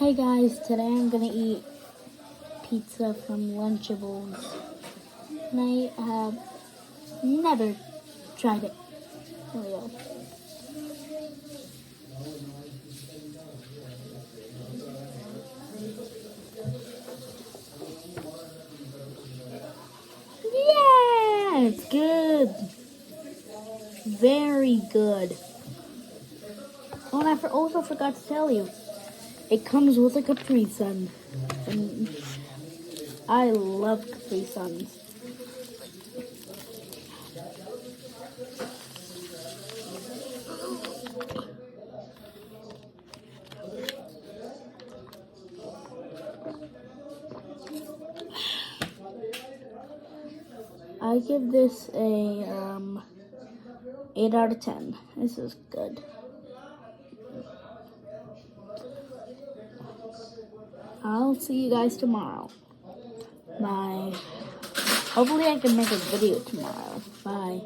Hey guys, today I'm gonna eat pizza from Lunchables. And I have never tried it. Here we go. Yeah, it's good. Very good. Oh, and I also forgot to tell you, it comes with a Capri Sun. And I love Capri Suns. I give this a 8 out of 10. This is good. I'll see you guys tomorrow. Bye. Hopefully I can make a video tomorrow. Bye.